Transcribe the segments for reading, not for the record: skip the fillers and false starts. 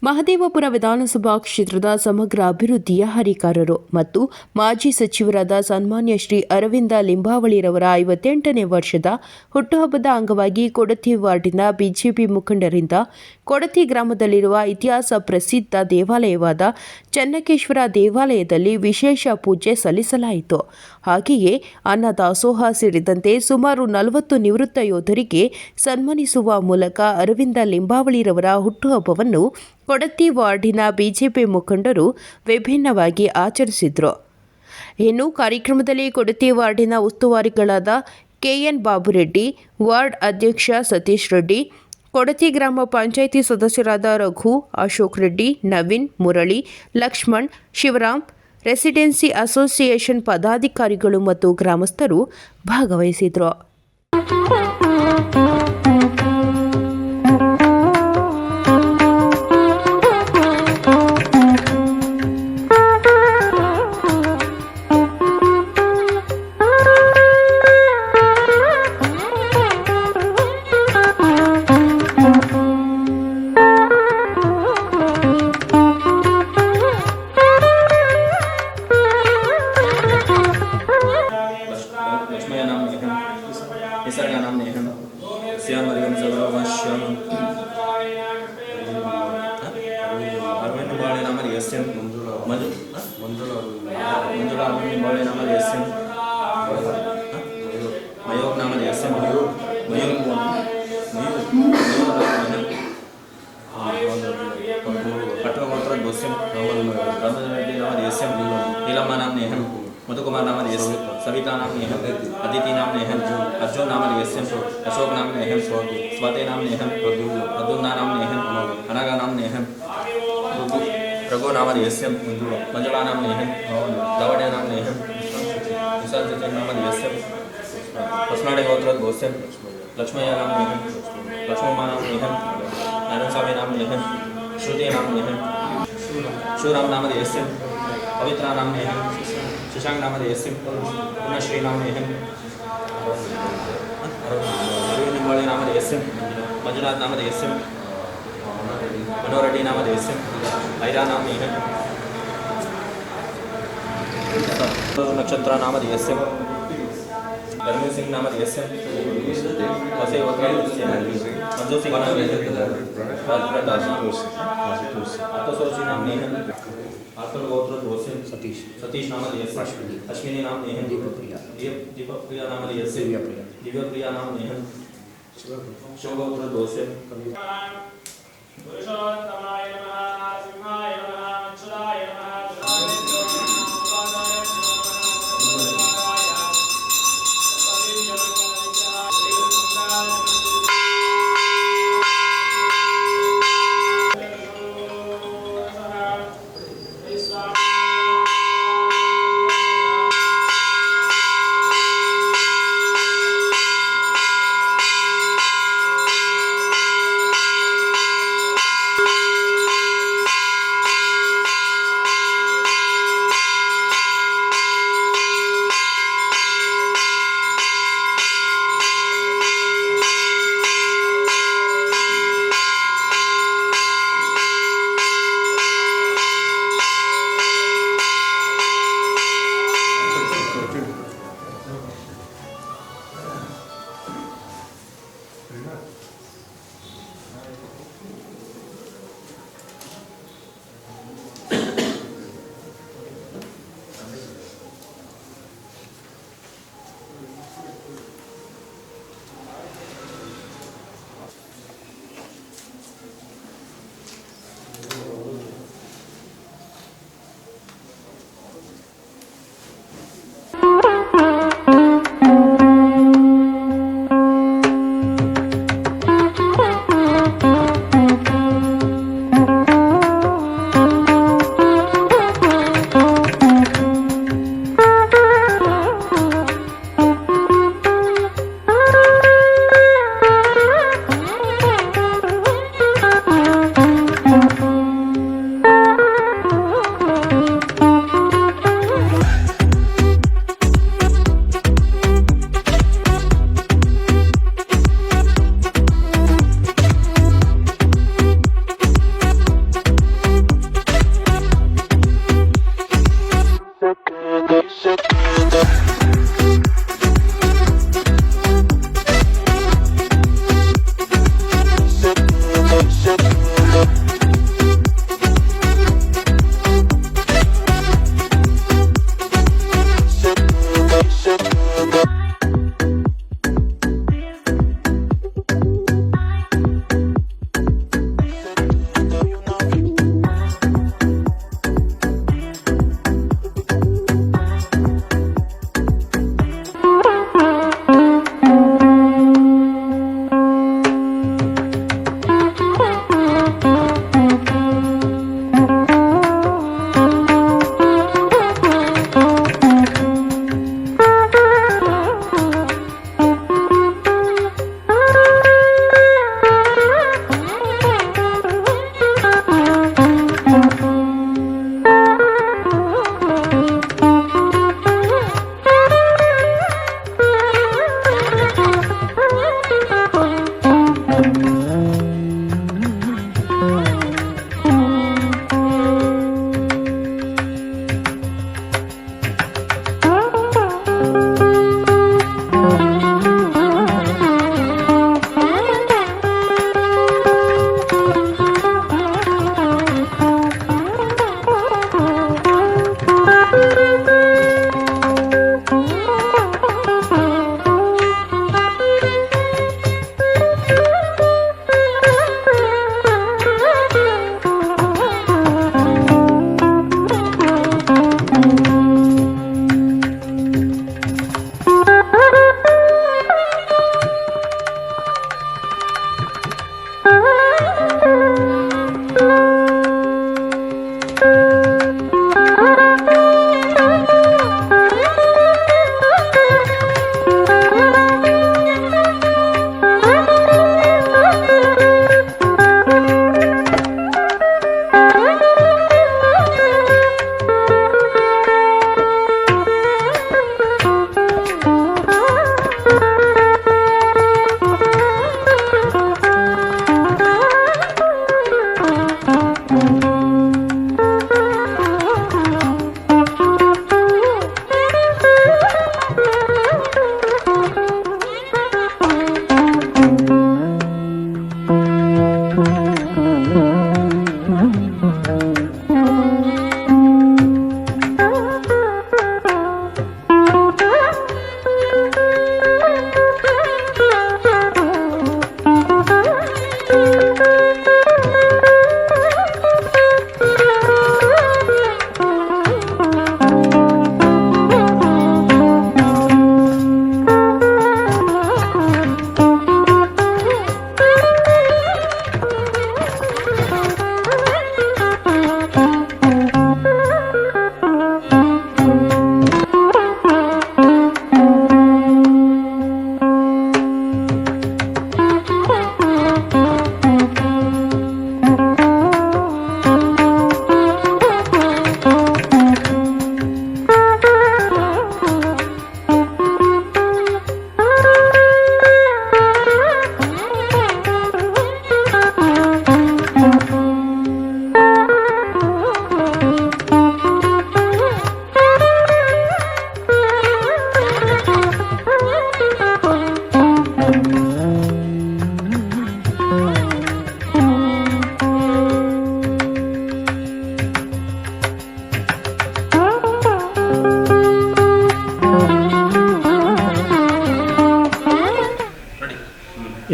ಮಹದೇವಪುರ ವಿಧಾನಸಭಾ ಕ್ಷೇತ್ರದ ಸಮಗ್ರ ಅಭಿವೃದ್ಧಿಯ ಹರಿಕಾರರು ಮತ್ತು ಮಾಜಿ ಸಚಿವರಾದ ಸನ್ಮಾನ್ಯ ಶ್ರೀ ಅರವಿಂದ ಲಿಂಬಾವಳಿರವರ 58ನೇ ವರ್ಷದ ಹುಟ್ಟುಹಬ್ಬದ ಅಂಗವಾಗಿ ಕೊಡತಿ ವಾರ್ಡಿನ ಬಿಜೆಪಿ ಮುಖಂಡರಿಂದ ಕೊಡತಿ ಗ್ರಾಮದಲ್ಲಿರುವ ಇತಿಹಾಸ ಪ್ರಸಿದ್ಧ ದೇವಾಲಯವಾದ ಚೆನ್ನಕೇಶ್ವರ ದೇವಾಲಯದಲ್ಲಿ ವಿಶೇಷ ಪೂಜೆ ಸಲ್ಲಿಸಲಾಯಿತು. ಹಾಗೆಯೇ ಅನ್ನದಾಸೋಹ ಸೇರಿದಂತೆ ಸುಮಾರು 40 ನಿವೃತ್ತ ಯೋಧರಿಗೆ ಸನ್ಮಾನಿಸುವ ಮೂಲಕ ಅರವಿಂದ ಲಿಂಬಾವಳಿರವರ ಹುಟ್ಟುಹಬ್ಬವನ್ನು ಕೊಡತಿ ವಾರ್ಡಿನ ಬಿಜೆಪಿ ಮುಖಂಡರು ವಿಭಿನ್ನವಾಗಿ ಆಚರಿಸಿದರು. ಇನ್ನು ಕಾರ್ಯಕ್ರಮದಲ್ಲಿ ಕೊಡತಿ ವಾರ್ಡಿನ ಉಸ್ತುವಾರಿಗಳಾದ ಕೆಎನ್ ಬಾಬುರೆಡ್ಡಿ, ವಾರ್ಡ್ ಅಧ್ಯಕ್ಷ ಸತೀಶ್ ರೆಡ್ಡಿ, ಕೊಡತಿ ಗ್ರಾಮ ಪಂಚಾಯಿತಿ ಸದಸ್ಯರಾದ ರಘು, ಅಶೋಕ್ ರೆಡ್ಡಿ, ನವೀನ್, ಮುರಳಿ, ಲಕ್ಷ್ಮಣ್, ಶಿವರಾಮ್, ರೆಸಿಡೆನ್ಸಿ ಅಸೋಸಿಯೇಷನ್ ಪದಾಧಿಕಾರಿಗಳು ಮತ್ತು ಗ್ರಾಮಸ್ಥರು ಭಾಗವಹಿಸಿದರು. निसर्गा नाम नेहम श्याम हरिवम सर्वश्याम अरविंद बाळे नाम यस्यम मंजुला अरविंद बाळे नाम यस्यम मयोग नाम यस्यम मयोग पट्टवगोत्र दोस्यम रामचंद्र नाम यस्यम नीलम्मा नाम नेहम मधुकुमार नाम यस्यम सविता नाम नेहम अदिति नाम नेहम अर्जुन नाम यस्यम अशोक नाम नेहम स्वाति नाम नेहम प्रद्युम्न नाम नेहम अनगा नाम नेहम रघु नाम यस्यम मंजुला नाम नेहम लावण्य नाम नेहम विशाल नाम यस्यम पसनाडे गोत्र गोस्यम लक्ष्मయ్య नाम नेहम लक्ष्मम्मा नाम नेहम नारायण स्वामी नाम नेहम श्रुति नाम नेहम शिवराम नाम यस्यम पवित्रा नाम नेहम शशांक नाम यस्यम पुण्यश्री नाम नेहम अरविंद बाळे नाम यस्यम मंजुनाथ नाम यस्यम मनोरेड्डी नाम यस्यम ऐरा नाम नेहम नक्षत्र नाम यस्यम धर्मी सिंह नाम यस्यम वसे मंजू सिंह नाम आतसोची नाम नेहम आतुल गोत्र दोस्यम सतीश नाम यस्यम अश्विनी नाम नेहम दीपक प्रिया नाम यस्यम दिव्य प्रिया नाम नेहम शिवगोत्र दोस्यम पुरुषोत्तमाय नमः सिंहाय नमः अच्युताय नमः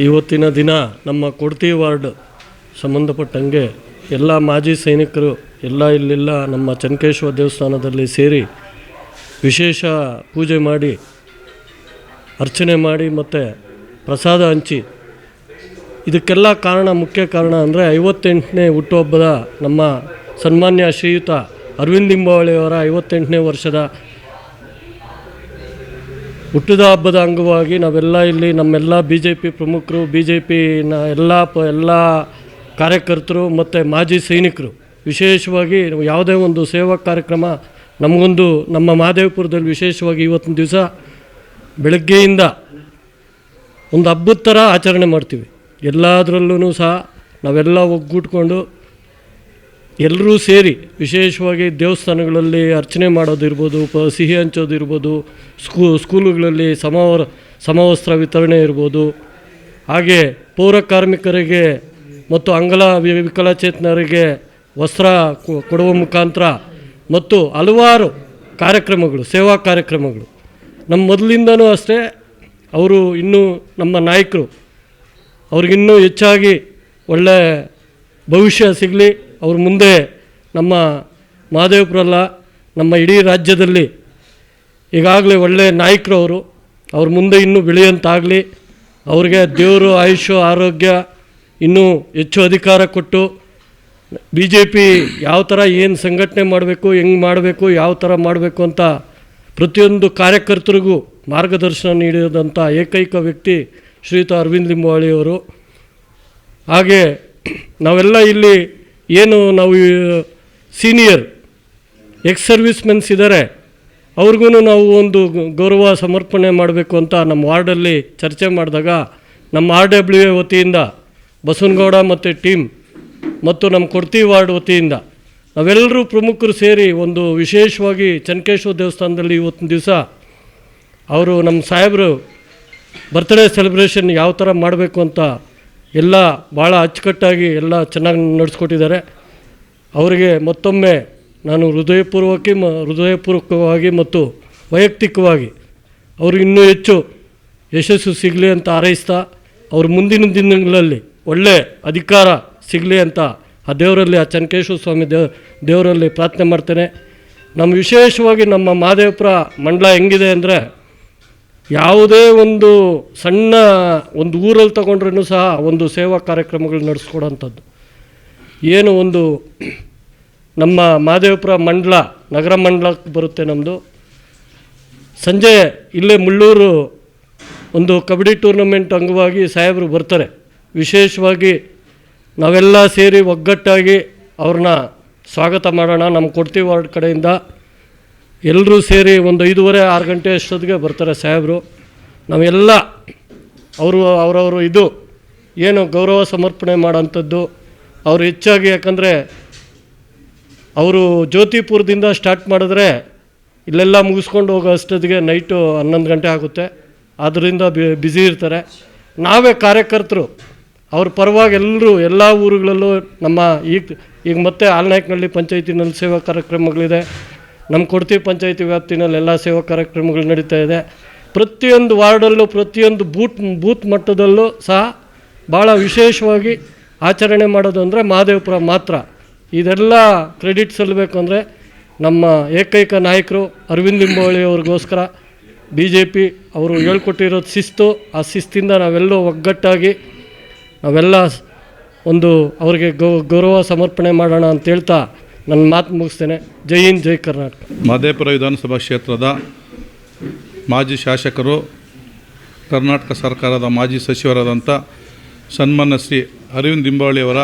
ಇವತ್ತಿನ ದಿನ ನಮ್ಮ ಕೊಡ್ತಿ ವಾರ್ಡ್ ಸಂಬಂಧಪಟ್ಟಂಗೆ ಎಲ್ಲ ಮಾಜಿ ಸೈನಿಕರು ಇಲ್ಲೆಲ್ಲ ನಮ್ಮ ಚನ್ನಕೇಶವ ದೇವಸ್ಥಾನದಲ್ಲಿ ಸೇರಿ ವಿಶೇಷ ಪೂಜೆ ಮಾಡಿ ಅರ್ಚನೆ ಮಾಡಿ ಮತ್ತು ಪ್ರಸಾದ ಹಂಚಿ ಇದಕ್ಕೆಲ್ಲ ಮುಖ್ಯ ಕಾರಣ ಅಂದರೆ 58ನೇ ಹುಟ್ಟುಹಬ್ಬದ ನಮ್ಮ ಸನ್ಮಾನ್ಯ ಶ್ರೀಯುತ ಅರವಿಂದ್ ಲಿಂಬಾವಳಿಯವರ 58ನೇ ವರ್ಷದ ಹುಟ್ಟಿದ ಹಬ್ಬದ ಅಂಗವಾಗಿ ನಾವೆಲ್ಲ ಇಲ್ಲಿ ನಮ್ಮೆಲ್ಲ BJP ಪ್ರಮುಖರು, BJPನ ಎಲ್ಲ ಕಾರ್ಯಕರ್ತರು ಮತ್ತು ಮಾಜಿ ಸೈನಿಕರು ವಿಶೇಷವಾಗಿ ಯಾವುದೇ ಒಂದು ಸೇವಾ ಕಾರ್ಯಕ್ರಮ ನಮಗೊಂದು ನಮ್ಮ ಮಹದೇವಪುರದಲ್ಲಿ ವಿಶೇಷವಾಗಿ ಇವತ್ತಿನ ದಿವಸ ಬೆಳಗ್ಗೆಯಿಂದ ಒಂದು ಹಬ್ಬದ ಥರ ಆಚರಣೆ ಮಾಡ್ತೀವಿ. ಎಲ್ಲದರಲ್ಲೂ ಸಹ ನಾವೆಲ್ಲ ಒಗ್ಗೂಟ್ಕೊಂಡು ಎಲ್ಲರೂ ಸೇರಿ ವಿಶೇಷವಾಗಿ ದೇವಸ್ಥಾನಗಳಲ್ಲಿ ಅರ್ಚನೆ ಮಾಡೋದಿರ್ಬೋದು, ಸಿಹಿ ಹಂಚೋದಿರ್ಬೋದು, ಸ್ಕೂಲುಗಳಲ್ಲಿ ಸಮವಸ್ತ್ರ ವಿತರಣೆ ಇರ್ಬೋದು, ಹಾಗೆ ಪೌರ ಕಾರ್ಮಿಕರಿಗೆ ಮತ್ತು ವಿಕಲಚೇತನರಿಗೆ ವಸ್ತ್ರ ಕೊಡುವ ಮುಖಾಂತರ ಮತ್ತು ಹಲವಾರು ಕಾರ್ಯಕ್ರಮಗಳು, ಸೇವಾ ಕಾರ್ಯಕ್ರಮಗಳು ನಮ್ಮ ಮೊದಲಿಂದನೂ ಅಷ್ಟೇ. ಅವರು ಇನ್ನೂ ನಮ್ಮ ನಾಯಕರು ಅವ್ರಿಗಿನ್ನೂ ಹೆಚ್ಚಾಗಿ ಒಳ್ಳೆ ಭವಿಷ್ಯ ಸಿಗಲಿ, ಅವ್ರ ಮುಂದೆ ನಮ್ಮ ಮಹದೇವಪುರಲ್ಲ ನಮ್ಮ ಇಡೀ ರಾಜ್ಯದಲ್ಲಿ ಈಗಾಗಲೇ ಒಳ್ಳೆಯ ನಾಯಕರು ಅವ್ರ ಮುಂದೆ ಇನ್ನೂ ಬೆಳೆಯುವಂತಾಗಲಿ, ಅವ್ರಿಗೆ ದೇವರು ಆಯುಷ್ಯ ಆರೋಗ್ಯ ಇನ್ನೂ ಹೆಚ್ಚು ಅಧಿಕಾರ ಕೊಟ್ಟು BJP ಯಾವ ಥರ ಏನು ಸಂಘಟನೆ ಮಾಡಬೇಕು, ಹೆಂಗೆ ಮಾಡಬೇಕು, ಯಾವ ಥರ ಮಾಡಬೇಕು ಅಂತ ಪ್ರತಿಯೊಂದು ಕಾರ್ಯಕರ್ತರಿಗೂ ಮಾರ್ಗದರ್ಶನ ನೀಡಿದಂಥ ಏಕೈಕ ವ್ಯಕ್ತಿ ಶ್ರೀಯುತ ಅರವಿಂದ್ ಲಿಂಬಾವಳಿಯವರು. ಹಾಗೆ ನಾವೆಲ್ಲ ಇಲ್ಲಿ ನಾವು ಸೀನಿಯರ್ ಸರ್ವಿಸ್ ಮೆನ್ಸ್ ಇದ್ದಾರೆ, ಅವ್ರಿಗೂ ನಾವು ಒಂದು ಗೌರವ ಸಮರ್ಪಣೆ ಮಾಡಬೇಕು ಅಂತ ನಮ್ಮ ವಾರ್ಡಲ್ಲಿ ಚರ್ಚೆ ಮಾಡಿದಾಗ ನಮ್ಮ RWA ವತಿಯಿಂದ ಬಸವನಗೌಡ ಮತ್ತು ಟೀಮ್ ಮತ್ತು ನಮ್ಮ ಕೊಡ್ತಿ ವಾರ್ಡ್ ವತಿಯಿಂದ ನಾವೆಲ್ಲರೂ ಪ್ರಮುಖರು ಸೇರಿ ಒಂದು ವಿಶೇಷವಾಗಿ ಚನ್ನಕೇಶವ ದೇವಸ್ಥಾನದಲ್ಲಿ ಇವತ್ತಿನ ದಿವಸ ಅವರು ನಮ್ಮ ಸಾಹೇಬರು ಬರ್ತ್ಡೇ ಸೆಲೆಬ್ರೇಷನ್ ಯಾವ ಥರ ಮಾಡಬೇಕು ಅಂತ ಎಲ್ಲ ಭಾಳ ಅಚ್ಚುಕಟ್ಟಾಗಿ ಎಲ್ಲ ಚೆನ್ನಾಗಿ ನಡೆಸ್ಕೊಟ್ಟಿದ್ದಾರೆ. ಅವರಿಗೆ ಮತ್ತೊಮ್ಮೆ ನಾನು ಹೃದಯಪೂರ್ವಕವಾಗಿ ಮತ್ತು ವೈಯಕ್ತಿಕವಾಗಿ ಅವರು ಇನ್ನೂ ಹೆಚ್ಚು ಯಶಸ್ಸು ಸಿಗಲಿ ಅಂತ ಹಾರೈಸ್ತಾ, ಅವ್ರ ಮುಂದಿನ ದಿನಗಳಲ್ಲಿ ಒಳ್ಳೆ ಅಧಿಕಾರ ಸಿಗಲಿ ಅಂತ ಆ ದೇವರಲ್ಲಿ, ಆ ಚನ್ನಕೇಶವ ಸ್ವಾಮಿ ದೇವರಲ್ಲಿ ಪ್ರಾರ್ಥನೆ ಮಾಡ್ತೇನೆ. ನಮ್ಮ ವಿಶೇಷವಾಗಿ ನಮ್ಮ ಮಹದೇವಪುರ ಮಂಡಲ ಹೆಂಗಿದೆ ಅಂದರೆ, ಯಾವುದೇ ಒಂದು ಸಣ್ಣ ಒಂದು ಊರಲ್ಲಿ ತಗೊಂಡ್ರೂ ಸಹ ಒಂದು ಸೇವಾ ಕಾರ್ಯಕ್ರಮಗಳು ನಡೆಸ್ಕೊಡೋಂಥದ್ದು. ಏನು ಒಂದು ನಮ್ಮ ಮಹದೇವಪುರ ಮಂಡಲ ನಗರ ಮಂಡಲಕ್ಕೆ ಬರುತ್ತೆ ನಮ್ಮದು. ಸಂಜೆ ಇಲ್ಲೇ ಮುಳ್ಳೂರು ಒಂದು ಕಬಡ್ಡಿ ಟೂರ್ನಮೆಂಟ್ ಅಂಗವಾಗಿ ಸಾಹೇಬರು ಬರ್ತಾರೆ. ವಿಶೇಷವಾಗಿ ನಾವೆಲ್ಲ ಸೇರಿ ಒಗ್ಗಟ್ಟಾಗಿ ಅವ್ರನ್ನ ಸ್ವಾಗತ ಮಾಡೋಣ. ನಮ್ಮ ಕೊಡ್ತಿ ವಾರ್ಡ್ ಕಡೆಯಿಂದ ಎಲ್ಲರೂ ಸೇರಿ ಒಂದು 5:30-6 ಗಂಟೆ ಅಷ್ಟೊತ್ತಿಗೆ ಬರ್ತಾರೆ ಸಾಹೇಬರು. ನಾವೆಲ್ಲ ಅವರವರು ಏನು ಗೌರವ ಸಮರ್ಪಣೆ ಮಾಡೋಂಥದ್ದು ಅವರು ಹೆಚ್ಚಾಗಿ, ಯಾಕಂದರೆ ಅವರು ಜ್ಯೋತಿಪುರದಿಂದ ಸ್ಟಾರ್ಟ್ ಮಾಡಿದ್ರೆ ಇಲ್ಲೆಲ್ಲ ಮುಗಿಸ್ಕೊಂಡು ಹೋಗೋ ಅಷ್ಟೊತ್ತಿಗೆ ನೈಟು 11 ಗಂಟೆ ಆಗುತ್ತೆ. ಆದ್ದರಿಂದ ಬ್ಯುಸಿ ಇರ್ತಾರೆ. ನಾವೇ ಕಾರ್ಯಕರ್ತರು ಅವ್ರ ಪರವಾಗಿ ಎಲ್ಲರೂ ಎಲ್ಲ ಊರುಗಳಲ್ಲೂ ನಮ್ಮ ಈಗ ಮತ್ತೆ ಆಲ್ನಾಯಕನಹಳ್ಳಿ ಪಂಚಾಯತಿನಲ್ಲಿ ಸೇವಾ ಕಾರ್ಯಕ್ರಮಗಳಿದೆ, ನಮ್ಮ ಕೊಡ್ತಿ ಪಂಚಾಯತಿ ವ್ಯಾಪ್ತಿನಲ್ಲಿ ಎಲ್ಲ ಸೇವಾ ಕಾರ್ಯಕ್ರಮಗಳು ನಡೀತಾ ಇದೆ. ಪ್ರತಿಯೊಂದು ವಾರ್ಡಲ್ಲೂ ಪ್ರತಿಯೊಂದು ಬೂತ್ ಮಟ್ಟದಲ್ಲೂ ಸಹ ಭಾಳ ವಿಶೇಷವಾಗಿ ಆಚರಣೆ ಮಾಡೋದು ಅಂದರೆ ಮಹದೇವಪುರ ಮಾತ್ರ. ಇದೆಲ್ಲ ಕ್ರೆಡಿಟ್ ಸಲ್ಲಬೇಕು ಅಂದರೆ ನಮ್ಮ ಏಕೈಕ ನಾಯಕರು ಅರವಿಂದ್ ಲಿಂಬಾವಳಿ ಅವ್ರಿಗೋಸ್ಕರ BJP ಅವರು ಹೇಳ್ಕೊಟ್ಟಿರೋದು ಶಿಸ್ತು, ಆ ಶಿಸ್ತಿಂದ ನಾವೆಲ್ಲೋ ಒಗ್ಗಟ್ಟಾಗಿ ನಾವೆಲ್ಲ ಒಂದು ಅವ್ರಿಗೆ ಗೌರವ ಸಮರ್ಪಣೆ ಮಾಡೋಣ ಅಂತ ಹೇಳ್ತಾ ನನ್ನ ಮಾತು ಮುಗಿಸ್ತೇನೆ. ಜೈ ಹಿಂದ್, ಜೈ ಕರ್ನಾಟಕ. ಮಹದೇವಪುರ ವಿಧಾನಸಭಾ ಕ್ಷೇತ್ರದ ಮಾಜಿ ಶಾಸಕರು, ಕರ್ನಾಟಕ ಸರ್ಕಾರದ ಮಾಜಿ ಸಚಿವರಾದಂಥ ಸನ್ಮಾನ್ಯ ಶ್ರೀ ಅರವಿಂದ್ ಲಿಂಬಾವಳಿಯವರ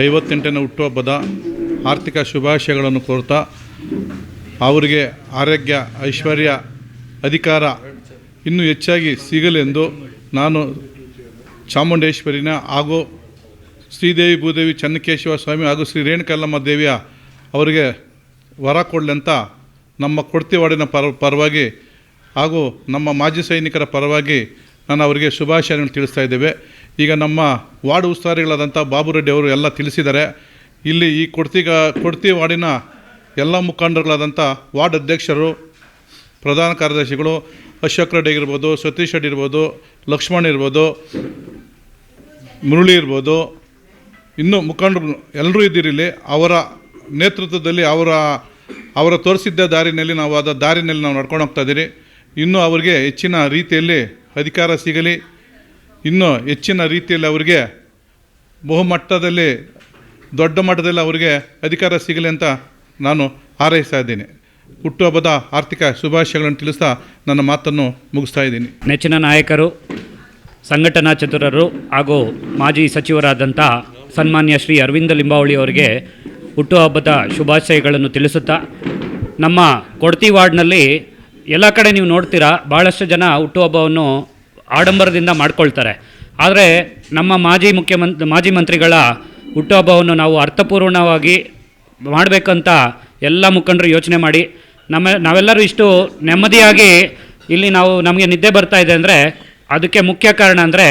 58ನೇ ಹುಟ್ಟುಹಬ್ಬದ ಆರ್ಥಿಕ ಶುಭಾಶಯಗಳನ್ನು ಕೋರ್ತಾ ಅವರಿಗೆ ಆರೋಗ್ಯ, ಐಶ್ವರ್ಯ, ಅಧಿಕಾರ ಇನ್ನೂ ಹೆಚ್ಚಾಗಿ ಸಿಗಲೆಂದು ನಾನು ಚಾಮುಂಡೇಶ್ವರಿನ ಹಾಗೂ ಶ್ರೀದೇವಿ ಭೂದೇವಿ ಚನ್ನಕೇಶವ ಸ್ವಾಮಿ ಹಾಗೂ ಶ್ರೀ ರೇಣುಕಲ್ಲಮ್ಮ ದೇವಿಯ ಅವರಿಗೆ ವರ ಕೊಡಲಿ ಅಂತ ನಮ್ಮ ಕೊಡ್ತಿ ವಾರ್ಡಿನ ಪರವಾಗಿ ಹಾಗೂ ನಮ್ಮ ಮಾಜಿ ಸೈನಿಕರ ಪರವಾಗಿ ನಾನು ಅವರಿಗೆ ಶುಭಾಶಯಗಳನ್ನು ತಿಳಿಸ್ತಾ ಇದ್ದೇವೆ. ಈಗ ನಮ್ಮ ವಾರ್ಡ್ ಉಸ್ತುವಾರಿಗಳಾದಂಥ ಬಾಬುರೆಡ್ಡಿ ಅವರು ಎಲ್ಲ ತಿಳಿಸಿದ್ದಾರೆ. ಇಲ್ಲಿ ಈ ಕೊಡ್ತಿ ವಾರ್ಡಿನ ಎಲ್ಲ ಮುಖಂಡರುಗಳಾದಂಥ ವಾರ್ಡ್ ಅಧ್ಯಕ್ಷರು, ಪ್ರಧಾನ ಕಾರ್ಯದರ್ಶಿಗಳು, ಅಶೋಕ್ ರೆಡ್ಡಿ ಇರ್ಬೋದು, ಸತೀಶ್ ರೆಡ್ಡಿ ಇರ್ಬೋದು, ಲಕ್ಷ್ಮಣ್ ಇರ್ಬೋದು, ಮುರಳಿ ಇರ್ಬೋದು, ಇನ್ನೂ ಮುಖಂಡರು ಎಲ್ಲರೂ ಇದ್ದೀರಿಲ್ಲಿ. ಅವರ ನೇತೃತ್ವದಲ್ಲಿ ಅವರ ತೋರಿಸಿದ್ದ ದಾರಿನಲ್ಲಿ ನಾವು ನಡ್ಕೊಂಡು ಹೋಗ್ತಾ ಇದ್ದೀರಿ. ಇನ್ನೂ ಅವರಿಗೆ ಹೆಚ್ಚಿನ ರೀತಿಯಲ್ಲಿ ಅಧಿಕಾರ ಸಿಗಲಿ, ಇನ್ನೂ ಹೆಚ್ಚಿನ ರೀತಿಯಲ್ಲಿ ಅವರಿಗೆ ಬಹುಮಟ್ಟದಲ್ಲಿ, ದೊಡ್ಡ ಮಟ್ಟದಲ್ಲಿ ಅವರಿಗೆ ಅಧಿಕಾರ ಸಿಗಲಿ ಅಂತ ನಾನು ಹಾರೈಸ್ತಾ ಇದ್ದೀನಿ. ಹುಟ್ಟುಹಬ್ಬದ ಆರ್ಥಿಕ ಶುಭಾಶಯಗಳನ್ನು ತಿಳಿಸ್ತಾ ನನ್ನ ಮಾತನ್ನು ಮುಗಿಸ್ತಾ ಇದ್ದೀನಿ. ನೆಚ್ಚಿನ ನಾಯಕರು, ಸಂಘಟನಾ ಚತುರರು ಹಾಗೂ ಮಾಜಿ ಸಚಿವರಾದಂಥ ಸನ್ಮಾನ್ಯ ಶ್ರೀ ಅರವಿಂದ ಲಿಂಬಾವಳಿ ಅವರಿಗೆ ಹುಟ್ಟುಹಬ್ಬದ ಶುಭಾಶಯಗಳನ್ನು ತಿಳಿಸುತ್ತಾ, ನಮ್ಮ ಕೊಡ್ತಿ ವಾರ್ಡ್ನಲ್ಲಿ ಎಲ್ಲ ಕಡೆ ನೀವು ನೋಡ್ತೀರಾ ಭಾಳಷ್ಟು ಜನ ಹುಟ್ಟುಹಬ್ಬವನ್ನು ಆಡಂಬರದಿಂದ ಮಾಡ್ಕೊಳ್ತಾರೆ. ಆದರೆ ನಮ್ಮ ಮಾಜಿ ಮಂತ್ರಿಗಳ ಹುಟ್ಟುಹಬ್ಬವನ್ನು ನಾವು ಅರ್ಥಪೂರ್ಣವಾಗಿ ಮಾಡಬೇಕಂತ ಎಲ್ಲ ಮುಖಂಡರು ಯೋಚನೆ ಮಾಡಿ ನಾವೆಲ್ಲರೂ ಇಷ್ಟು ನೆಮ್ಮದಿಯಾಗಿ ಇಲ್ಲಿ ನಮಗೆ ನಿದ್ದೆ ಬರ್ತಾ ಇದೆ ಅಂದರೆ ಅದಕ್ಕೆ ಮುಖ್ಯ ಕಾರಣ ಅಂದರೆ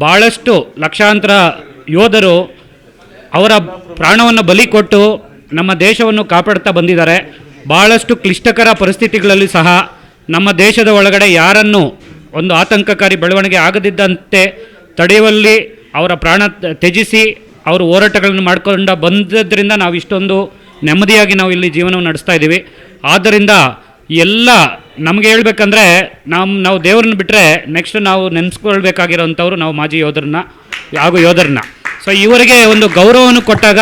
ಭಾಳಷ್ಟು ಲಕ್ಷಾಂತರ ಯೋಧರು ಅವರ ಪ್ರಾಣವನ್ನು ಬಲಿ ಕೊಟ್ಟು ನಮ್ಮ ದೇಶವನ್ನು ಕಾಪಾಡ್ತಾ ಬಂದಿದ್ದಾರೆ. ಭಾಳಷ್ಟು ಕ್ಲಿಷ್ಟಕರ ಪರಿಸ್ಥಿತಿಗಳಲ್ಲಿ ಸಹ ನಮ್ಮ ದೇಶದ ಒಳಗಡೆ ಯಾರನ್ನು ಒಂದು ಆತಂಕಕಾರಿ ಬೆಳವಣಿಗೆ ಆಗದಿದ್ದಂತೆ ತಡೆಯುವಲ್ಲಿ ಅವರ ಪ್ರಾಣ ತ್ಯಜಿಸಿ ಅವರು ಹೋರಾಟಗಳನ್ನು ಮಾಡ್ಕೊಂಡು ಬಂದದ್ರಿಂದ ನಾವು ಇಷ್ಟೊಂದು ನೆಮ್ಮದಿಯಾಗಿ ನಾವು ಇಲ್ಲಿ ಜೀವನವನ್ನು ನಡೆಸ್ತಾ ಇದ್ದೀವಿ. ಆದ್ದರಿಂದ ಎಲ್ಲ ನಮಗೆ ಹೇಳ್ಬೇಕಂದ್ರೆ ನಾವು ದೇವ್ರನ್ನ ಬಿಟ್ಟರೆ ನೆಕ್ಸ್ಟ್ ನಾವು ನೆನೆಸ್ಕೊಳ್ಬೇಕಾಗಿರೋಂಥವ್ರು ನಾವು ಮಾಜಿ ಯೋಧರನ್ನ. ಸೊ ಇವರಿಗೆ ಒಂದು ಗೌರವವನ್ನು ಕೊಟ್ಟಾಗ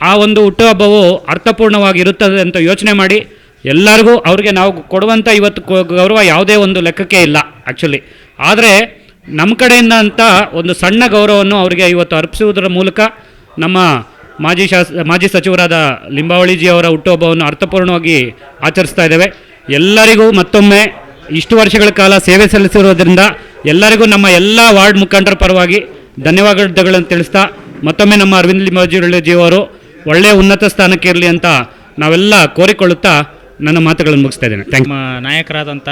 ಆ ಒಂದು ಹುಟ್ಟುಹಬ್ಬವು ಅರ್ಥಪೂರ್ಣವಾಗಿರುತ್ತದೆ ಅಂತ ಯೋಚನೆ ಮಾಡಿ ಎಲ್ಲರಿಗೂ ಅವ್ರಿಗೆ ನಾವು ಕೊಡುವಂಥ ಇವತ್ತು ಗೌರವ ಯಾವುದೇ ಒಂದು ಲೆಕ್ಕಕ್ಕೆ ಇಲ್ಲ ಆ್ಯಕ್ಚುಲಿ. ಆದರೆ ನಮ್ಮ ಕಡೆಯಿಂದ ಅಂತ ಒಂದು ಸಣ್ಣ ಗೌರವವನ್ನು ಅವರಿಗೆ ಇವತ್ತು ಅರ್ಪಿಸುವುದರ ಮೂಲಕ ನಮ್ಮ ಮಾಜಿ ಸಚಿವರಾದ ಲಿಂಬಾವಳಿಜಿ ಅವರ ಹುಟ್ಟುಹಬ್ಬವನ್ನು ಅರ್ಥಪೂರ್ಣವಾಗಿ ಆಚರಿಸ್ತಾ ಇದ್ದೇವೆ. ಎಲ್ಲರಿಗೂ ಮತ್ತೊಮ್ಮೆ ಇಷ್ಟು ವರ್ಷಗಳ ಕಾಲ ಸೇವೆ ಸಲ್ಲಿಸಿರೋದ್ರಿಂದ ಎಲ್ಲರಿಗೂ ನಮ್ಮ ಎಲ್ಲ ವಾರ್ಡ್ ಮುಖಂಡರ ಪರವಾಗಿ ಧನ್ಯವಾದಗಳನ್ನು ತಿಳಿಸ್ತಾ ಮತ್ತೊಮ್ಮೆ ನಮ್ಮ ಅರವಿಂದ್ ಲಿಂಬಾವಳಿಜಿ ಅವರು ಒಳ್ಳೆಯ ಉನ್ನತ ಸ್ಥಾನಕ್ಕೆ ಇರಲಿ ಅಂತ ನಾವೆಲ್ಲ ಕೋರಿಕೊಳ್ಳುತ್ತಾ ನನ್ನ ಮಾತುಗಳನ್ನು ಮುಗಿಸ್ತಾ ಇದ್ದೇನೆ. ನಮ್ಮ ನಾಯಕರಾದಂಥ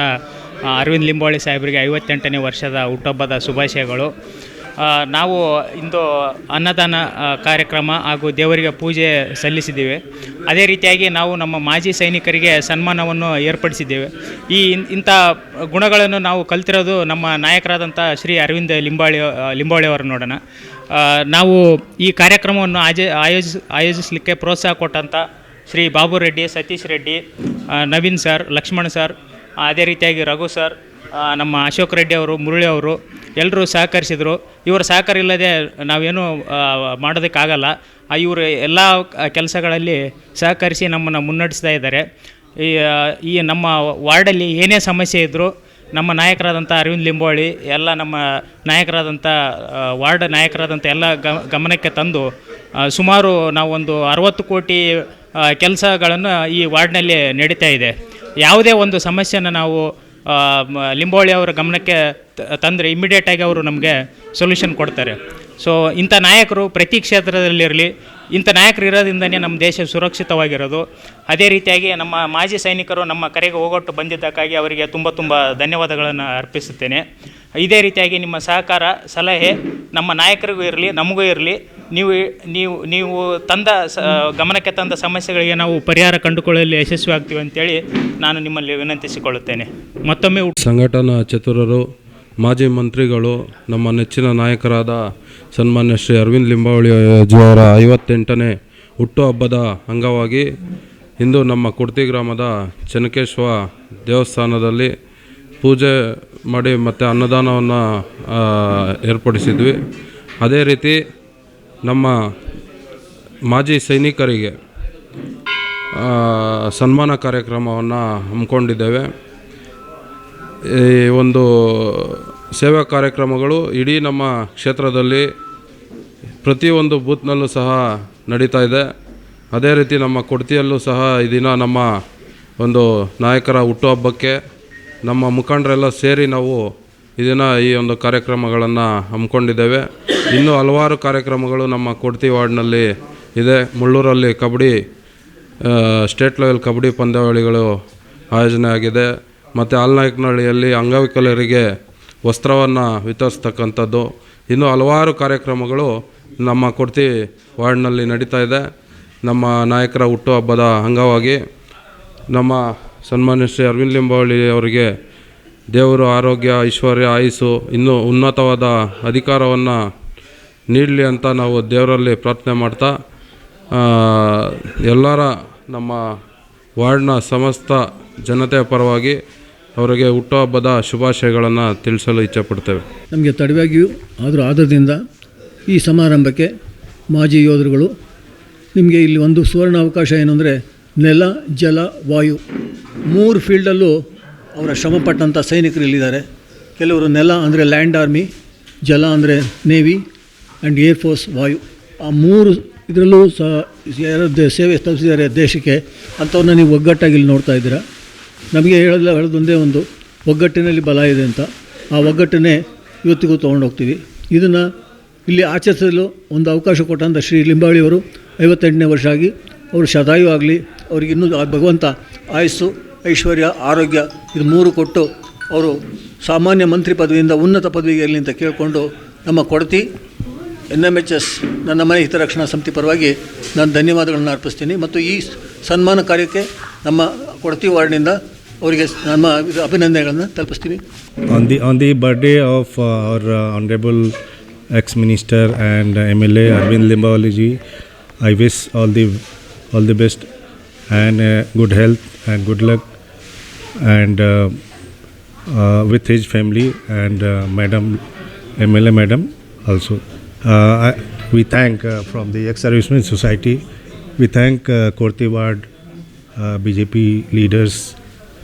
ಅರವಿಂದ್ ಲಿಂಬಾವಳಿ ಸಾಹೇಬರಿಗೆ 58ನೇ ವರ್ಷದ ಹುಟ್ಟುಹಬ್ಬದ ಶುಭಾಶಯಗಳು. ನಾವು ಇಂದು ಅನ್ನದಾನ ಕಾರ್ಯಕ್ರಮ ಹಾಗೂ ದೇವರಿಗೆ ಪೂಜೆ ಸಲ್ಲಿಸಿದ್ದೇವೆ. ಅದೇ ರೀತಿಯಾಗಿ ನಾವು ನಮ್ಮ ಮಾಜಿ ಸೈನಿಕರಿಗೆ ಸನ್ಮಾನವನ್ನು ಏರ್ಪಡಿಸಿದ್ದೇವೆ. ಇಂಥ ಗುಣಗಳನ್ನು ನಾವು ಕಲ್ತಿರೋದು ನಮ್ಮ ನಾಯಕರಾದಂಥ ಶ್ರೀ ಅರವಿಂದ್ ಲಿಂಬಾವಳಿ ಅವರು ನೋಡೋಣ. ನಾವು ಈ ಕಾರ್ಯಕ್ರಮವನ್ನು ಆಯೋಜಿಸಲಿಕ್ಕೆ ಪ್ರೋತ್ಸಾಹ ಕೊಟ್ಟಂಥ ಶ್ರೀ ಬಾಬು ರೆಡ್ಡಿ, ಸತೀಶ್ ರೆಡ್ಡಿ, ನವೀನ್ ಸರ್, ಲಕ್ಷ್ಮಣ್ ಸರ್, ಅದೇ ರೀತಿಯಾಗಿ ರಘು ಸರ್, ನಮ್ಮ ಅಶೋಕ್ ರೆಡ್ಡಿ ಅವರು, ಮುರಳಿ ಅವರು ಎಲ್ಲರೂ ಸಹಕರಿಸಿದರು. ಇವರ ಸಹಕಾರ ಇಲ್ಲದೆ ನಾವೇನು ಮಾಡೋದಕ್ಕಾಗಲ್ಲ. ಇವರು ಎಲ್ಲ ಕೆಲಸಗಳಲ್ಲಿ ಸಹಕರಿಸಿ ನಮ್ಮನ್ನು ಮುನ್ನಡೆಸ್ತಾ ಇದ್ದಾರೆ. ಈ ನಮ್ಮ ವಾರ್ಡಲ್ಲಿ ಏನೇ ಸಮಸ್ಯೆ ಇದ್ದರೂ ನಮ್ಮ ನಾಯಕರಾದಂಥ ಅರವಿಂದ್ ಲಿಂಬಾವಳಿ ಎಲ್ಲ ನಮ್ಮ ನಾಯಕರಾದಂಥ ವಾರ್ಡ್ ನಾಯಕರಾದಂಥ ಎಲ್ಲ ಗಮನಕ್ಕೆ ತಂದು ಸುಮಾರು ನಾವು ಒಂದು 60 ಕೋಟಿ ಕೆಲಸಗಳನ್ನು ಈ ವಾರ್ಡ್ನಲ್ಲಿ ನಡೀತಾ ಇದೆ. ಯಾವುದೇ ಒಂದು ಸಮಸ್ಯೆನ ನಾವು ಲಿಂಬಾವಳಿ ಅವರ ಗಮನಕ್ಕೆ ತಂದರೆ ಇಮ್ಮಿಡಿಯೇಟಾಗಿ ಅವರು ನಮಗೆ ಸೊಲ್ಯೂಷನ್ ಕೊಡ್ತಾರೆ. ಸೊ ಇಂಥ ನಾಯಕರು ಪ್ರತಿ ಕ್ಷೇತ್ರದಲ್ಲಿರಲಿ, ಇಂಥ ನಾಯಕರು ಇರೋದ್ರಿಂದನೇ ನಮ್ಮ ದೇಶ ಸುರಕ್ಷಿತವಾಗಿರೋದು. ಅದೇ ರೀತಿಯಾಗಿ ನಮ್ಮ ಮಾಜಿ ಸೈನಿಕರು ನಮ್ಮ ಕರೆಗೆ ಹೋಗೊಟ್ಟು ಬಂದಿದ್ದಕ್ಕಾಗಿ ಅವರಿಗೆ ತುಂಬ ಧನ್ಯವಾದಗಳನ್ನು ಅರ್ಪಿಸುತ್ತೇನೆ. ಇದೇ ರೀತಿಯಾಗಿ ನಿಮ್ಮ ಸಹಕಾರ, ಸಲಹೆ ನಮ್ಮ ನಾಯಕರಿಗೂ ಇರಲಿ, ನಮಗೂ ಇರಲಿ. ನೀವು ಗಮನಕ್ಕೆ ತಂದ ಸಮಸ್ಯೆಗಳಿಗೆ ನಾವು ಪರಿಹಾರ ಕಂಡುಕೊಳ್ಳಲು ಯಶಸ್ವಿ ಆಗ್ತೀವಿ ಅಂತೇಳಿ ನಾನು ನಿಮ್ಮಲ್ಲಿ ವಿನಂತಿಸಿಕೊಳ್ಳುತ್ತೇನೆ. ಮತ್ತೊಮ್ಮೆ ಸಂಘಟನಾ ಚತುರರು, ಮಾಜಿ ಮಂತ್ರಿಗಳು, ನಮ್ಮ ನೆಚ್ಚಿನ ನಾಯಕರಾದ ಸನ್ಮಾನ್ಯ ಶ್ರೀ ಅರವಿಂದ್ ಲಿಂಬಾವಳಿಯವರ 58ನೇ ಹುಟ್ಟುಹಬ್ಬದ ಅಂಗವಾಗಿ ಇಂದು ನಮ್ಮ ಕುಡ್ತಿ ಗ್ರಾಮದ ಚೆನ್ನಕೇಶ್ವ ದೇವಸ್ಥಾನದಲ್ಲಿ ಪೂಜೆ ಮಾಡಿ ಮತ್ತು ಅನ್ನದಾನವನ್ನು ಏರ್ಪಡಿಸಿದ್ವಿ. ಅದೇ ರೀತಿ ನಮ್ಮ ಮಾಜಿ ಸೈನಿಕರಿಗೆ ಸನ್ಮಾನ ಕಾರ್ಯಕ್ರಮವನ್ನು ಹಮ್ಮಿಕೊಂಡಿದ್ದೇವೆ. ಈ ಒಂದು ಸೇವಾ ಕಾರ್ಯಕ್ರಮಗಳು ಇಡೀ ನಮ್ಮ ಕ್ಷೇತ್ರದಲ್ಲಿ ಪ್ರತಿಯೊಂದು ಬೂತ್ನಲ್ಲೂ ಸಹ ನಡೀತಾ ಇದೆ. ಅದೇ ರೀತಿ ನಮ್ಮ ಕೊಡ್ತಿಯಲ್ಲೂ ಸಹ ಈ ದಿನ ನಮ್ಮ ಒಂದು ನಾಯಕರ ಹುಟ್ಟುಹಬ್ಬಕ್ಕೆ ನಮ್ಮ ಮುಖಂಡರೆಲ್ಲ ಸೇರಿ ನಾವು ಈ ದಿನ ಈ ಒಂದು ಕಾರ್ಯಕ್ರಮಗಳನ್ನು ಹಮ್ಮಿಕೊಂಡಿದ್ದೇವೆ. ಇನ್ನೂ ಹಲವಾರು ಕಾರ್ಯಕ್ರಮಗಳು ನಮ್ಮ ಕೊಡ್ತಿ ವಾರ್ಡ್ನಲ್ಲಿ ಇದೆ. ಮುಳ್ಳೂರಲ್ಲಿ ಕಬಡ್ಡಿ ಸ್ಟೇಟ್ ಲೆವೆಲ್ ಕಬಡ್ಡಿ ಪಂದ್ಯಾವಳಿಗಳು ಆಯೋಜನೆ ಆಗಿದೆ. ಮತ್ತು ಆಲ್ನಾಯಕನಹಳ್ಳಿಯಲ್ಲಿ ಅಂಗವಿಕಲರಿಗೆ ವಸ್ತ್ರವನ್ನು ವಿತರಿಸ್ತಕ್ಕಂಥದ್ದು, ಇನ್ನೂ ಹಲವಾರು ಕಾರ್ಯಕ್ರಮಗಳು ನಮ್ಮ ಕೊಡ್ತಿ ವಾರ್ಡ್ನಲ್ಲಿ ನಡೀತಾ ಇದೆ. ನಮ್ಮ ನಾಯಕರ ಹುಟ್ಟುಹಬ್ಬದ ಅಂಗವಾಗಿ ನಮ್ಮ ಸನ್ಮಾನ್ಯ ಶ್ರೀ ಅರವಿಂದ್ ಲಿಂಬಾವಳಿ ಅವರಿಗೆ ದೇವರು ಆರೋಗ್ಯ, ಐಶ್ವರ್ಯ, ಆಯುಸ್ಸು, ಇನ್ನೂ ಉನ್ನತವಾದ ಅಧಿಕಾರವನ್ನು ನೀಡಲಿ ಅಂತ ನಾವು ದೇವರಲ್ಲಿ ಪ್ರಾರ್ಥನೆ ಮಾಡ್ತಾ ಎಲ್ಲರ ನಮ್ಮ ವಾರ್ಡ್ನ ಸಮಸ್ತ ಜನತೆಯ ಪರವಾಗಿ ಅವರಿಗೆ ಹುಟ್ಟುಹಬ್ಬದ ಶುಭಾಶಯಗಳನ್ನು ತಿಳಿಸಲು ಇಚ್ಛೆಪಡ್ತೇವೆ. ನಮಗೆ ತಡವಾಗಿಯೂ ಆದರೂ ಆಧಾರದಿಂದ ಈ ಸಮಾರಂಭಕ್ಕೆ ಮಾಜಿ ಯೋಧರುಗಳು, ನಿಮಗೆ ಇಲ್ಲಿ ಒಂದು ಸುವರ್ಣ ಅವಕಾಶ ಏನು ಅಂದರೆ ನೆಲ, ಜಲ, ವಾಯು 3 ಫೀಲ್ಡಲ್ಲೂ ಅವರ ಶ್ರಮಪಟ್ಟಂಥ ಸೈನಿಕರು ಇಲ್ಲಿದ್ದಾರೆ. ಕೆಲವರು ನೆಲ ಅಂದರೆ ಲ್ಯಾಂಡ್ ಆರ್ಮಿ, ಜಲ ಅಂದರೆ ನೇವಿ ಆ್ಯಂಡ್ ಏರ್ಫೋರ್ಸ್, ವಾಯು, ಆ 3 ಇದರಲ್ಲೂ ಸಹ ಸೇವೆ ಸಲ್ಲಿಸಿದ್ದಾರೆ ದೇಶಕ್ಕೆ. ಅಂಥವ್ರನ್ನ ನೀವು ಒಗ್ಗಟ್ಟಾಗಿ ಇಲ್ಲಿ ನೋಡ್ತಾ ಇದ್ದೀರಾ. ನಮಗೆ ಹೇಳೋದೊಂದೇ ಒಂದು, ಒಗ್ಗಟ್ಟಿನಲ್ಲಿ ಬಲ ಇದೆ ಅಂತ. ಆ ಒಗ್ಗಟ್ಟನ್ನೇ ಇವತ್ತಿಗೂ ತೊಗೊಂಡೋಗ್ತೀವಿ. ಇದನ್ನು ಇಲ್ಲಿ ಆಚರಿಸಲು ಒಂದು ಅವಕಾಶ ಕೊಟ್ಟಂಥ ಶ್ರೀ ಲಿಂಬಾವಳಿಯವರು 58ನೇ ವರ್ಷ ಆಗಿ ಅವರು ಶತಾಯು ಆಗಲಿ, ಅವ್ರಿಗೆ ಇನ್ನೂ ಭಗವಂತ ಆಯುಸ್ಸು, ಐಶ್ವರ್ಯ, ಆರೋಗ್ಯ ಇದು 3 ಕೊಟ್ಟು ಅವರು ಸಾಮಾನ್ಯ ಮಂತ್ರಿ ಪದವಿಯಿಂದ ಉನ್ನತ ಪದವಿಗೆ ಇರಲಿ ಅಂತ ಕೇಳಿಕೊಂಡು ನಮ್ಮ ಕೊಡ್ತಿ NMHS ನನ್ನ ಮನೆ ಹಿತರಕ್ಷಣಾ ಸಮಿತಿ ಪರವಾಗಿ ನಾನು ಧನ್ಯವಾದಗಳನ್ನು ಅರ್ಪಿಸ್ತೀನಿ. ಮತ್ತು ಈ ಸನ್ಮಾನ ಕಾರ್ಯಕ್ಕೆ ನಮ್ಮ ಕೊಡ್ತಿ ವಾರ್ಡ್ನಿಂದ ಅವರಿಗೆ ನಮ್ಮ ಅಭಿನಂದನೆಗಳನ್ನು ತಲುಪಿಸ್ತೀನಿ. On the birthday of our honorable ex-minister and MLA Arvind Limbawali ji, I wish all the best and good health and good luck, and with his family and Madam MLA Madam also. We thank from the ex-servicemen society, we thank Korti Ward BJP leaders,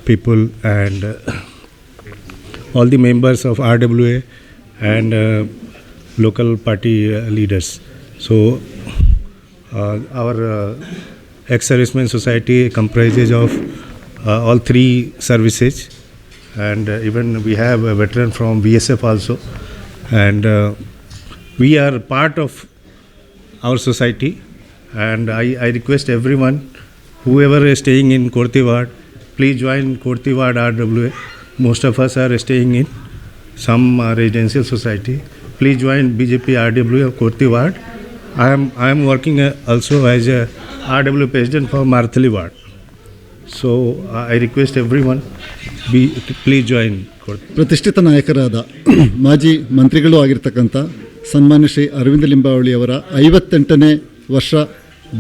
people, and all the members of RWA and local party leaders. So our ex-servicemen society comprises of all 3 services, and even we have a veteran from BSF also, and we are part of our society. And I request everyone, whoever is staying in Korti Ward, please join Korti Ward RWA. Most of us are staying in some residential society. Please join BJP RWA of Korti Ward. I am working also as a RWA president for Marthali Ward. So I request everyone, please join Korti. ಪ್ರತಿಷ್ಠಿತ ನಾಯಕರಾದ ಮಾಜಿ ಮಂತ್ರಿಗಳೂ ಆಗಿರ್ತಕ್ಕಂಥ ಸನ್ಮಾನ್ಯ ಶ್ರೀ ಅರವಿಂದ ಲಿಂಬಾವಳಿಯವರ 58ನೇ ವರ್ಷ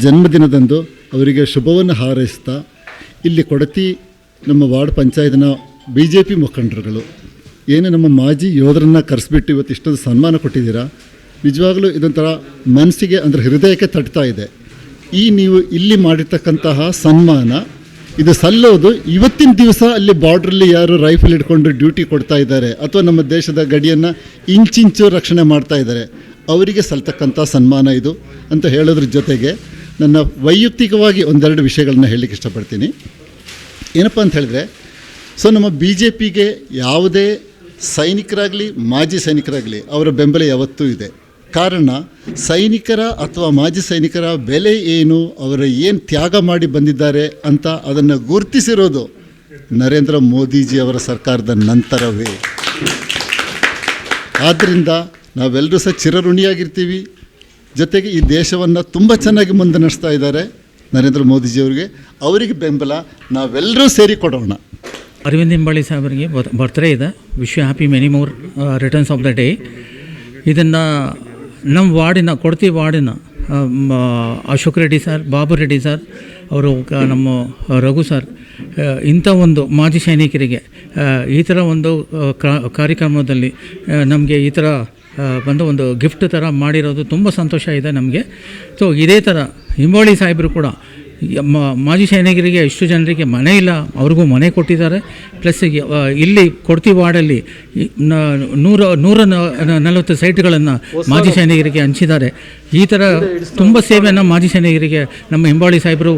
ಜನ್ಮದಿನದಂದು ಅವರಿಗೆ ಶುಭವನ್ನು ಹಾರೈಸ್ತಾ, ಇಲ್ಲಿ ಕೊಡತಿ ನಮ್ಮ ವಾರ್ಡ್ ಪಂಚಾಯತ್ನ BJP ಮುಖಂಡರುಗಳು ಏನು ನಮ್ಮ ಮಾಜಿ ಯೋಧರನ್ನು ಕರೆಸಿಬಿಟ್ಟು ಇವತ್ತು ಇಷ್ಟೊಂದು ಸನ್ಮಾನ ಕೊಟ್ಟಿದ್ದೀರಾ. ನಿಜವಾಗಲೂ ಇದೊಂಥರ ಮನಸ್ಸಿಗೆ ಅಂದರೆ ಹೃದಯಕ್ಕೆ ತಟ್ತಾ ಇದೆ. ಈ ನೀವು ಇಲ್ಲಿ ಮಾಡಿರ್ತಕ್ಕಂತಹ ಸನ್ಮಾನ ಇದು ಸಲ್ಲೋದು ಇವತ್ತಿನ ದಿವಸ ಅಲ್ಲಿ ಬಾರ್ಡ್ರಲ್ಲಿ ಯಾರು ರೈಫಲ್ ಹಿಡ್ಕೊಂಡು ಡ್ಯೂಟಿ ಕೊಡ್ತಾ ಇದ್ದಾರೆ ಅಥವಾ ನಮ್ಮ ದೇಶದ ಗಡಿಯನ್ನು ಇಂಚಿಂಚು ರಕ್ಷಣೆ ಮಾಡ್ತಾ ಇದ್ದಾರೆ, ಅವರಿಗೆ ಸಲ್ತಕ್ಕಂಥ ಸನ್ಮಾನ ಇದು ಅಂತ ಹೇಳೋದ್ರ ಜೊತೆಗೆ ನನ್ನ ವೈಯಕ್ತಿಕವಾಗಿ ಒಂದೆರಡು ವಿಷಯಗಳನ್ನ ಹೇಳಲಿಕ್ಕೆ ಇಷ್ಟಪಡ್ತೀನಿ. ಏನಪ್ಪ ಅಂತ ಹೇಳಿದ್ರೆ, ಸೊ ನಮ್ಮ BJPಗೆ ಯಾವುದೇ ಸೈನಿಕರಾಗಲಿ ಮಾಜಿ ಸೈನಿಕರಾಗಲಿ ಅವರ ಬೆಂಬಲ ಯಾವತ್ತೂ ಇದೆ. ಕಾರಣ ಸೈನಿಕರ ಅಥವಾ ಮಾಜಿ ಸೈನಿಕರ ಬೆಲೆ ಏನು, ಅವರು ಏನು ತ್ಯಾಗ ಮಾಡಿ ಬಂದಿದ್ದಾರೆ ಅಂತ ಅದನ್ನು ಗುರುತಿಸಿರೋದು ನರೇಂದ್ರ ಮೋದಿಜಿಯವರ ಸರ್ಕಾರದ ನಂತರವೇ. ಆದ್ದರಿಂದ ನಾವೆಲ್ಲರೂ ಸಹ ಚಿರಋಣಿಯಾಗಿರ್ತೀವಿ. ಜೊತೆಗೆ ಈ ದೇಶವನ್ನು ತುಂಬ ಚೆನ್ನಾಗಿ ಮುಂದೆ ನಡೆಸ್ತಾ ಇದ್ದಾರೆ ನರೇಂದ್ರ ಮೋದಿಜಿಯವರಿಗೆ. ಅವರಿಗೆ ಬೆಂಬಲ ನಾವೆಲ್ಲರೂ ಸೇರಿ ಕೊಡೋಣ. ಅರವಿಂದ್ ಲಿಂಬಾವಳಿ ಸಾಹೇಬರಿಗೆ ಬರ್ತ್ಡೇ ಇದೆ. Wish you happy many more returns of the day. ಇದನ್ನು ನಮ್ಮ ವಾರ್ಡಿನ ಕೊಡ್ತಿ ವಾರ್ಡಿನ ಅಶೋಕ್ ರೆಡ್ಡಿ ಸರ್, ಬಾಬು ರೆಡ್ಡಿ ಸರ್, ಅವರು ನಮ್ಮ ರಘು ಸರ್, ಇಂಥ ಒಂದು ಮಾಜಿ ಸೈನಿಕರಿಗೆ ಈ ಥರ ಒಂದು ಕಾರ್ಯಕ್ರಮದಲ್ಲಿ ನಮಗೆ ಈ ಥರ ಒಂದು ಗಿಫ್ಟ್ ಥರ ಮಾಡಿರೋದು ತುಂಬ ಸಂತೋಷ ಇದೆ ನಮಗೆ. ಸೊ ಇದೇ ಥರ ಲಿಂಬಾವಳಿ ಸಾಹೇಬರು ಕೂಡ ಮಾಜಿ ಸೈನಿಕರಿಗೆ ಇಷ್ಟು ಜನರಿಗೆ ಮನೆ ಇಲ್ಲ, ಅವ್ರಿಗೂ ಮನೆ ಕೊಟ್ಟಿದ್ದಾರೆ. ಪ್ಲಸ್ ಇಲ್ಲಿ ಕೊಡ್ತಿ ವಾರ್ಡಲ್ಲಿ 140 ಸೈಟ್ಗಳನ್ನು ಮಾಜಿ ಸೈನಿಕರಿಗೆ ಹಂಚಿದ್ದಾರೆ. ಈ ಥರ ತುಂಬ ಸೇವೆಯನ್ನು ಮಾಜಿ ಸೈನಿಕರಿಗೆ ನಮ್ಮ ಲಿಂಬಾವಳಿ ಸಾಹೇಬರು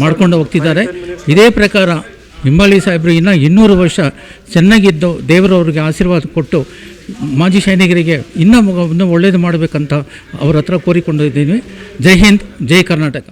ಮಾಡ್ಕೊಂಡು ಹೋಗ್ತಿದ್ದಾರೆ. ಇದೇ ಪ್ರಕಾರ ಲಿಂಬಾವಳಿ ಸಾಹೇಬರು ಇನ್ನೂ 200 ವರ್ಷ ಚೆನ್ನಾಗಿದ್ದು ದೇವರವ್ರಿಗೆ ಆಶೀರ್ವಾದ ಕೊಟ್ಟು ಮಾಜಿ ಸೈನಿಕರಿಗೆ ಇನ್ನೂ ಒಳ್ಳೆಯದು ಮಾಡಬೇಕಂತ ಅವ್ರ ಹತ್ರ ಕೋರಿಕೊಂಡಿದ್ದೀನಿ. ಜೈ ಹಿಂದ್, ಜೈ ಕರ್ನಾಟಕ.